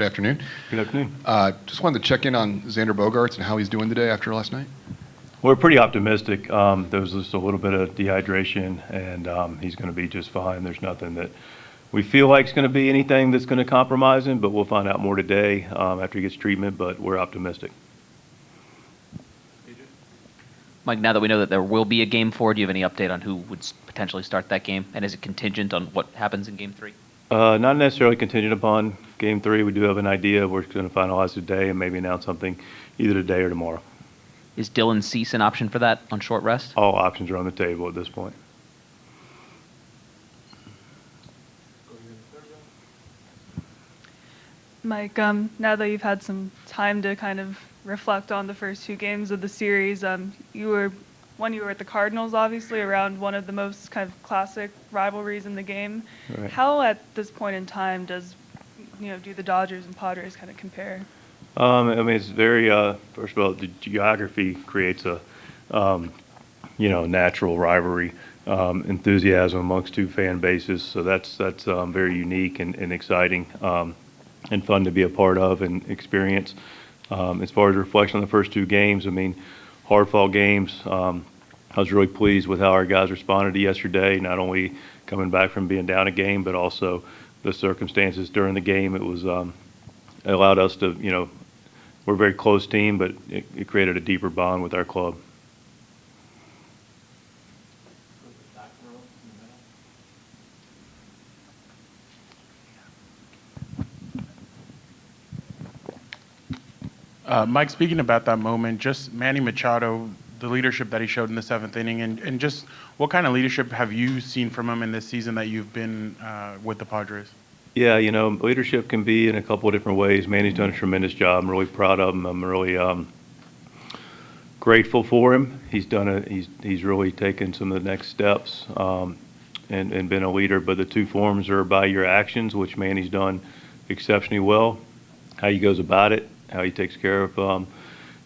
afternoon. Good afternoon. Just wanted to check in on Xander Bogaerts and how he's doing today after last night. We're pretty optimistic. There was just a little bit of dehydration, and he's going to be just fine. There's nothing that we feel like is going to be anything that's going to compromise him, but we'll find out more today after he gets treatment, but we're optimistic. Mike, now that we know that there will be a Game 4, do you have any update on who would potentially start that game? And is it contingent on what happens in Game 3? Not necessarily contingent upon Game 3. We do have an idea. We're going to finalize today and maybe announce something either today or tomorrow. Is Dylan Cease an option for that on short rest? All options are on the table at this point. Mike, now that you've had some time to kind of reflect on the first two games of the series, you were at the Cardinals, obviously, around one of the most kind of classic rivalries in the game. Right. How, at this point in time, do the Dodgers and Padres kind of compare? I mean, it's very, first of all, the geography creates a, natural rivalry, enthusiasm amongst two fan bases. So that's very unique and exciting and fun to be a part of and experience. As far as reflection on the first two games, I mean, hard-fought games. I was really pleased with how our guys responded to yesterday, not only coming back from being down a game, but also the circumstances during the game. It was it allowed us to, we're a very close team, but it created a deeper bond with our club. Mike, speaking about that moment, just Manny Machado, the leadership that he showed in the seventh inning, and just what kind of leadership have you seen from him in this season that you've been with the Padres? Yeah, leadership can be in a couple of different ways. Manny's done a tremendous job. I'm really proud of him. I'm really grateful for him. He's really taken some of the next steps and been a leader. But the two forms are by your actions, which Manny's done exceptionally well. How he goes about it, how he takes care of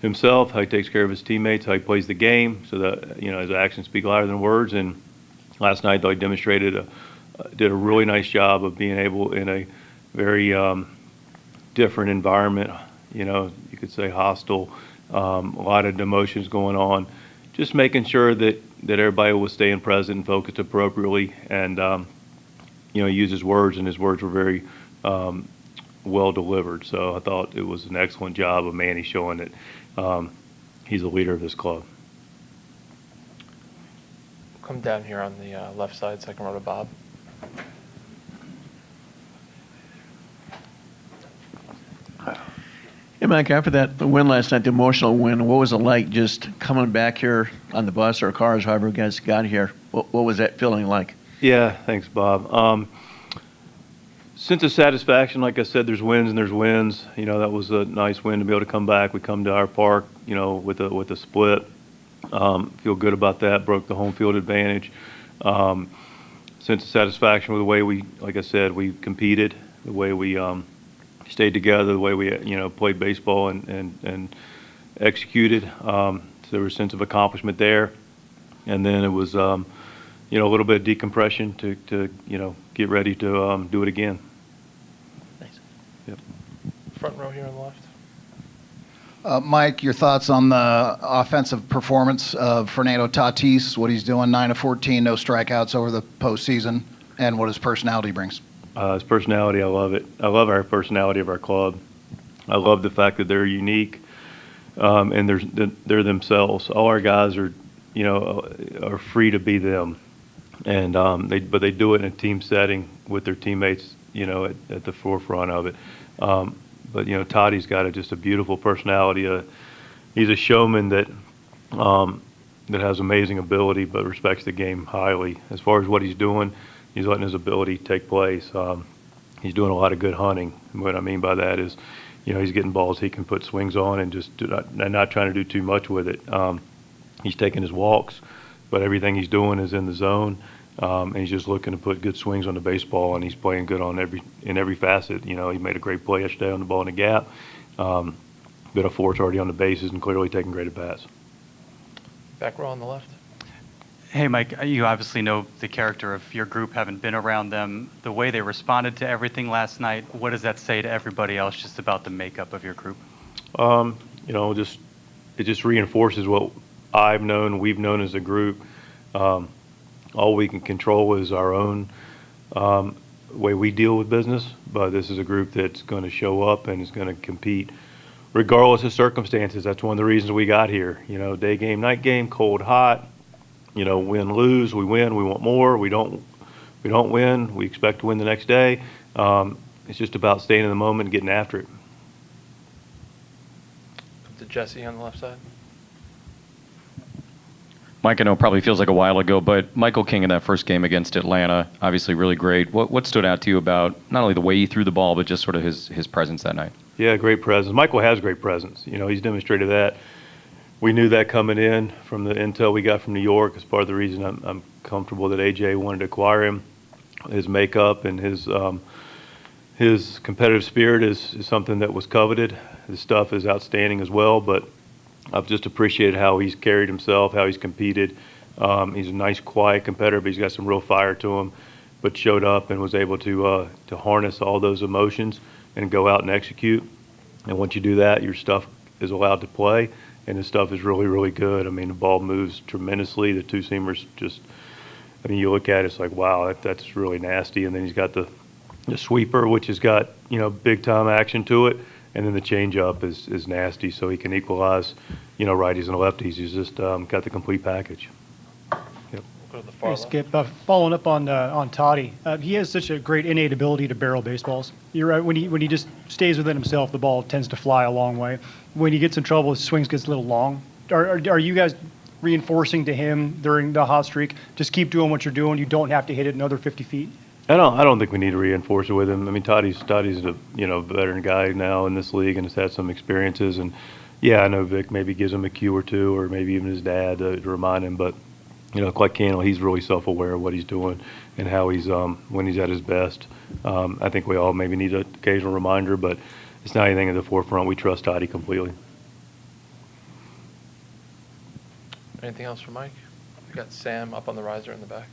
himself, how he takes care of his teammates, how he plays the game, so that his actions speak louder than words. And last night, though, he did a really nice job of being able, in a very different environment, you could say hostile, a lot of emotions going on, just making sure that everybody was staying present and focused appropriately, and use his words, and his words were very well delivered. So I thought it was an excellent job of Manny showing that he's a leader of this club. Come down here on the left side, second row to Bob. Hey, Mike, after that win last night, the emotional win, what was it like just coming back here on the bus or cars, however you guys got here? What was that feeling like? Yeah, thanks, Bob. Sense of satisfaction, like I said, there's wins and there's wins. That was a nice win to be able to come back. We come to our park, with a split. Feel good about that. Broke the home field advantage. Sense of satisfaction with the way we, like I said, we competed, the way we stayed together, the way we, played baseball and executed. So there was a sense of accomplishment there. And then it was, a little bit of decompression to get ready to do it again. Thanks. Yep. Front row here on the left. Mike, your thoughts on the offensive performance of Fernando Tatis, what he's doing, 9 of 14, no strikeouts over the postseason, and what his personality brings? His personality, I love it. I love our personality of our club. I love the fact that they're unique and they're themselves. All our guys are free to be them, and but they do it in a team setting with their teammates, at the forefront of it. But Toddy's got just a beautiful personality. He's a showman that has amazing ability, but respects the game highly. As far as what he's doing, he's letting his ability take place. He's doing a lot of good hunting. And what I mean by that is, he's getting balls he can put swings on and just not trying to do too much with it. He's taking his walks, but everything he's doing is in the zone. And he's just looking to put good swings on the baseball, and he's playing good in every facet. He made a great play yesterday on the ball in the gap. Bit of force already on the bases and clearly taking great at bats. Back row on the left. Hey, Mike, you obviously know the character of your group, having been around them. The way they responded to everything last night, what does that say to everybody else just about the makeup of your group? It just reinforces what we've known as a group. All we can control is our own way we deal with business, but this is a group that's going to show up and is going to compete regardless of circumstances. That's one of the reasons we got here. Day game, night game, cold, hot. Win, lose, we win, we want more. We don't win, we expect to win the next day. It's just about staying in the moment and getting after it. To Jesse on the left side. Mike, I know it probably feels like a while ago, but Michael King in that first game against Atlanta, obviously really great. What stood out to you about not only the way he threw the ball, but just sort of his presence that night? Yeah, great presence. Michael has great presence. He's demonstrated that. We knew that coming in from the intel we got from New York. As part of the reason I'm comfortable that AJ wanted to acquire him. His makeup and his competitive spirit is something that was coveted. His stuff is outstanding as well, but I've just appreciated how he's carried himself, how he's competed. He's a nice, quiet competitor, but he's got some real fire to him. But showed up and was able to harness all those emotions and go out and execute. And once you do that, your stuff is allowed to play. And his stuff is really, really good. I mean, the ball moves tremendously. The two-seamers you look at it, it's like, wow, that's really nasty. And then he's got the sweeper, which has got, big-time action to it. And then the changeup is nasty, so he can equalize, righties and lefties. He's just got the complete package. Yep. Go to the far Hey, Skip, following up on Toddy, he has such a great innate ability to barrel baseballs. You're right. When he just stays within himself, the ball tends to fly a long way. When he gets in trouble, his swings gets a little long. Are you guys reinforcing to him during the hot streak? Just keep doing what you're doing. You don't have to hit it another 50 feet. I don't think we need to reinforce it with him. I mean, Toddy's a veteran guy now in this league and has had some experiences. And yeah, I know Vic maybe gives him a cue or two, or maybe even his dad to remind him. But quite candidly, he's really self-aware of what he's doing and how he's when he's at his best. I think we all maybe need an occasional reminder, but it's not anything at the forefront. We trust Toddy completely. Anything else for Mike? We got Sam up on the riser in the back.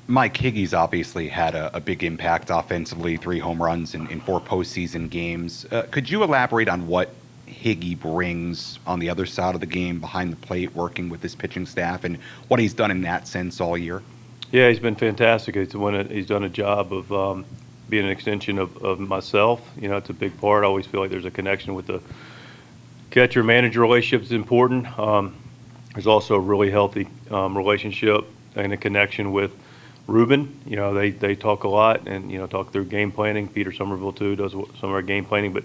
Mike, Higgy's obviously had a big impact offensively, 3 home runs in 4 postseason games. Could you elaborate on what Higgy brings on the other side of the game, behind the plate, working with his pitching staff, and what he's done in that sense all year? Yeah, he's been fantastic. He's done a job of being an extension of myself. It's a big part. I always feel like there's a connection with the catcher-manager relationship is important. There's also a really healthy relationship and a connection with Ruben. They talk a lot and, talk through game planning. Peter Somerville, too, does some of our game planning. But,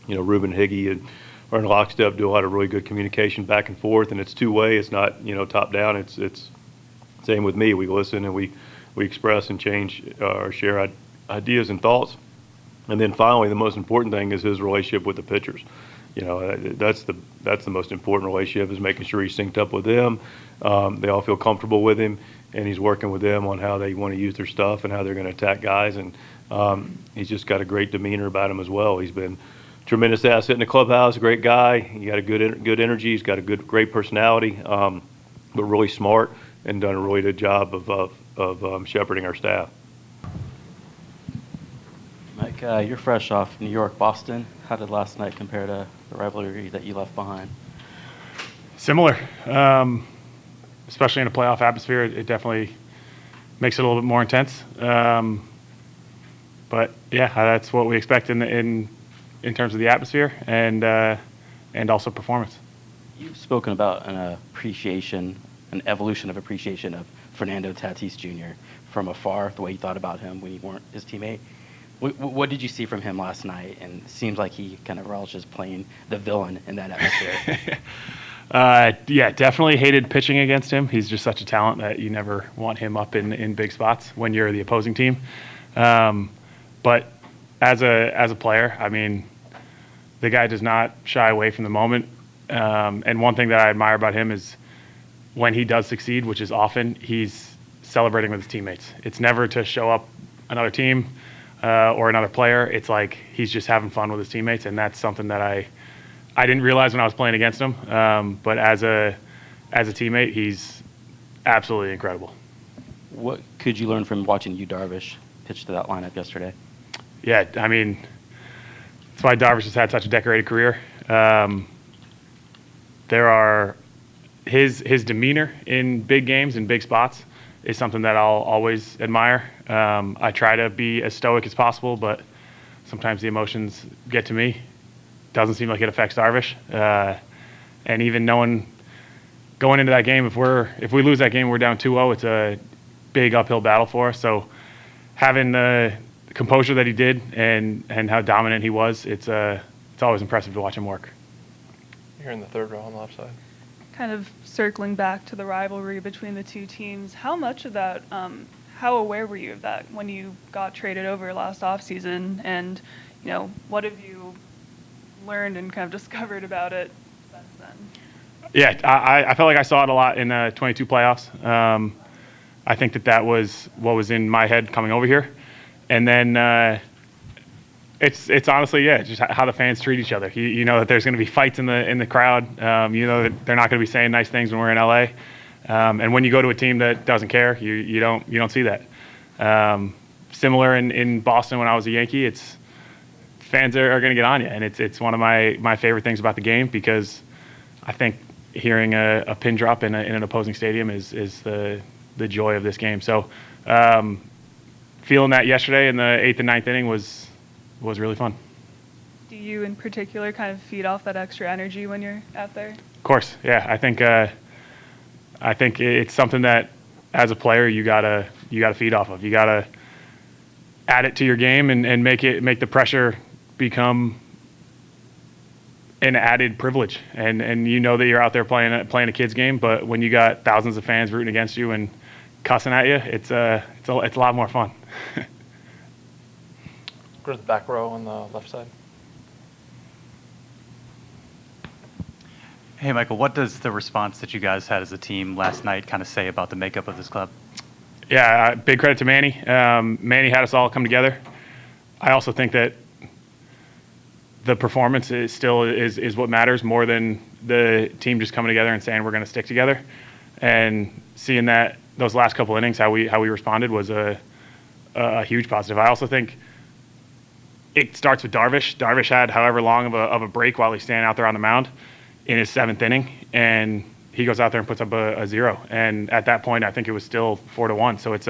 Ruben and Higgy are in lockstep, do a lot of really good communication back and forth. And it's two-way. It's not, top down. It's same with me. We listen and we express and change or share ideas and thoughts. And then finally, the most important thing is his relationship with the pitchers. That's the most important relationship, is making sure he's synced up with them. They all feel comfortable with him, and he's working with them on how they want to use their stuff and how they're going to attack guys. And he's just got a great demeanor about him as well. He's been a tremendous asset in the clubhouse, a great guy. He got a good energy. He's got a great personality, but really smart, and done a really good job of shepherding our staff. Mike, you're fresh off New York, Boston. How did last night compare to the rivalry that you left behind? Similar, especially in a playoff atmosphere. It definitely makes it a little bit more intense. But yeah, that's what we expect in terms of the atmosphere and also performance. You've spoken about an evolution of appreciation of Fernando Tatis Jr. from afar, the way you thought about him when you weren't his teammate. What did you see from him last night? And it seems like he kind of relishes playing the villain in that atmosphere. Yeah, definitely hated pitching against him. He's just such a talent that you never want him up in big spots when you're the opposing team. But as a player, I mean, the guy does not shy away from the moment. And one thing that I admire about him is when he does succeed, which is often, he's celebrating with his teammates. It's never to show up another team or another player. It's like he's just having fun with his teammates, and that's something that I didn't realize when I was playing against him, but as a teammate, he's absolutely incredible. What could you learn from watching Yu Darvish pitch to that lineup yesterday? Yeah, I mean, that's why Darvish has had such a decorated career. There are his demeanor in big games and big spots is something that I'll always admire. I try to be as stoic as possible, but sometimes the emotions get to me. Doesn't seem like it affects Darvish. And even knowing going into that game, if we lose that game, we're down 2-0. It's a big uphill battle for us. So having the composure that he did and how dominant he was, it's always impressive to watch him work. You're in the third row on the left side. Kind of circling back to the rivalry between the two teams, how much of that, how aware were you of that when you got traded over last offseason? And, what have you learned and kind of discovered about it since then? Yeah, I felt like I saw it a lot in the 22 playoffs. I think that was what was in my head coming over here. And then it's honestly, just how the fans treat each other. You know that there's going to be fights in the crowd. You know that they're not going to be saying nice things when we're in LA. And when you go to a team that doesn't care, you don't see that. Similar in Boston when I was a Yankee, it's fans are going to get on you, and it's one of my favorite things about the game, because I think hearing a pin drop in an opposing stadium is the joy of this game. So feeling that yesterday in the 8th and 9th inning was really fun. Do you in particular kind of feed off that extra energy when you're out there? Of course, yeah. I think it's something that as a player you gotta feed off of. You gotta add it to your game and make the pressure become an added privilege. And you know that you're out there playing a kid's game, but when you got thousands of fans rooting against you and cussing at you, it's a lot more fun. Go to the back row on the left side. Hey, Michael, what does the response that you guys had as a team last night kind of say about the makeup of this club? Yeah, big credit to Manny. Manny had us all come together. I also think that the performance is what matters more than the team just coming together and saying we're going to stick together. And seeing that those last couple innings, how we responded was a huge positive. I also think it starts with Darvish. Darvish had however long of a break while he's standing out there on the mound in his 7th inning, and he goes out there and puts up a 0. And at that point, I think it was still 4-1. So it's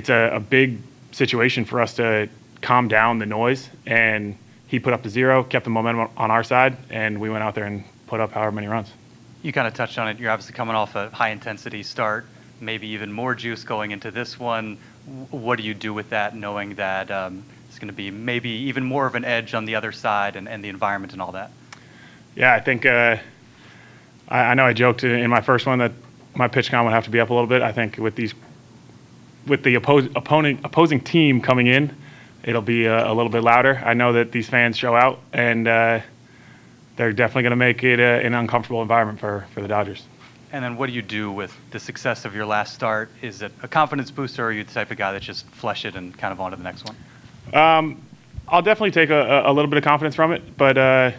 a big situation for us to calm down the noise. And he put up the 0, kept the momentum on our side, and we went out there and put up however many runs. You kind of touched on it. You're obviously coming off a high-intensity start, maybe even more juice going into this one. What do you do with that, knowing that it's going to be maybe even more of an edge on the other side and the environment and all that? Yeah, I think I know I joked in my first one that my pitch count would have to be up a little bit. I think with the opposing team coming in, it'll be a little bit louder. I know that these fans show out, and they're definitely going to make it an uncomfortable environment for the Dodgers. And then what do you do with the success of your last start? Is it a confidence booster, or are you the type of guy that just flush it and kind of on to the next one? I'll definitely take a little bit of confidence from it, but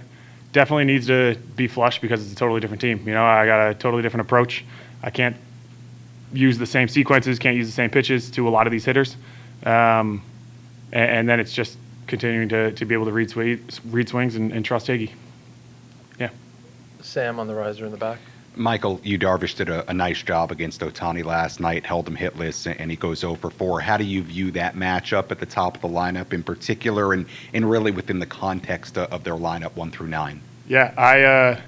definitely needs to be flushed because it's a totally different team. You know, I got a totally different approach. I can't use the same sequences, can't use the same pitches to a lot of these hitters. And then it's just continuing to be able to read swings and trust Higgy. Yeah. Sam on the riser in the back. Michael, Yu Darvish did a nice job against Ohtani last night, held him hitless, and he goes 0 for 4. How do you view that matchup at the top of the lineup in particular, and really within the context of their lineup 1 through 9? Yeah,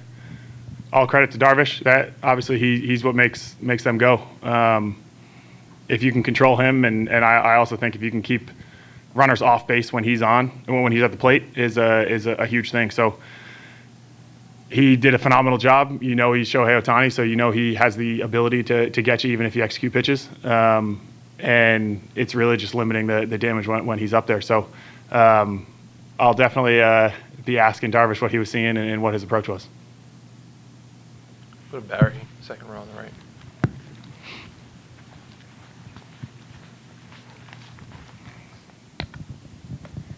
all credit to Darvish. That obviously he's what makes them go. If you can control him, and I also think if you can keep runners off base when he's at the plate is a huge thing. So he did a phenomenal job. You know, he's Shohei Ohtani, so you know he has the ability to get you even if you execute pitches. And it's really just limiting the damage when he's up there. So I'll definitely be asking Darvish what he was seeing and what his approach was. Go to Barry, second row on the right.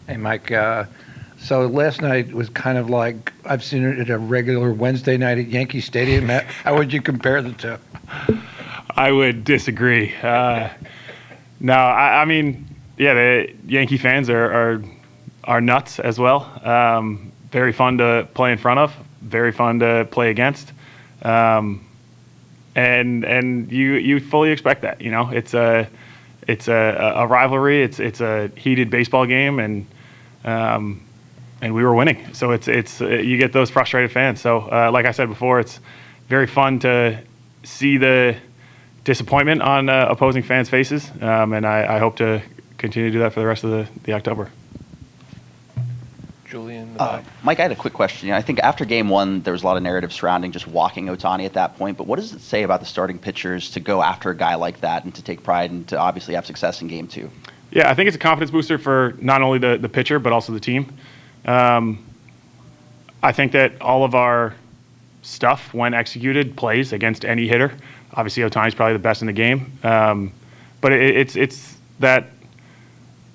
Hey, Mike. So last night was kind of like I've seen it at a regular Wednesday night at Yankee Stadium. How would you compare the two? I would disagree. No, I mean, yeah, the Yankee fans are nuts as well. Very fun to play in front of, very fun to play against, and you fully expect that. You know, it's a rivalry. It's a heated baseball game, and we were winning. So it's you get those frustrated fans. So like I said before, it's very fun to see the disappointment on opposing fans' faces, and I hope to continue to do that for the rest of the October. Julian in the back. Mike, I had a quick question. I think after game one, there was a lot of narrative surrounding just walking Ohtani at that point. But what does it say about the starting pitchers to go after a guy like that and to take pride and to obviously have success in game two? Yeah, I think it's a confidence booster for not only the pitcher, but also the team. I think that all of our stuff, when executed, plays against any hitter. Obviously, Ohtani's probably the best in the game. But it's that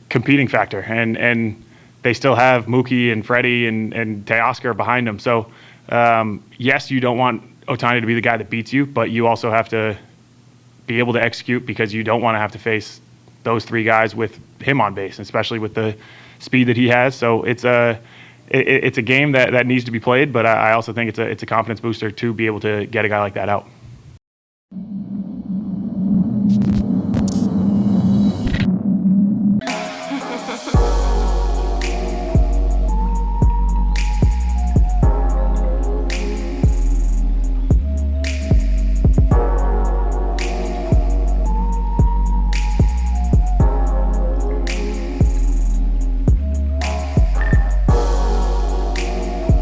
competing factor. And they still have Mookie and Freddie and Teoscar behind them. So, yes, you don't want Ohtani to be the guy that beats you, but you also have to be able to execute because you don't want to have to face those three guys with him on base, especially with the speed that he has. So it's a game that needs to be played, but I also think it's a confidence booster to be able to get a guy like that out.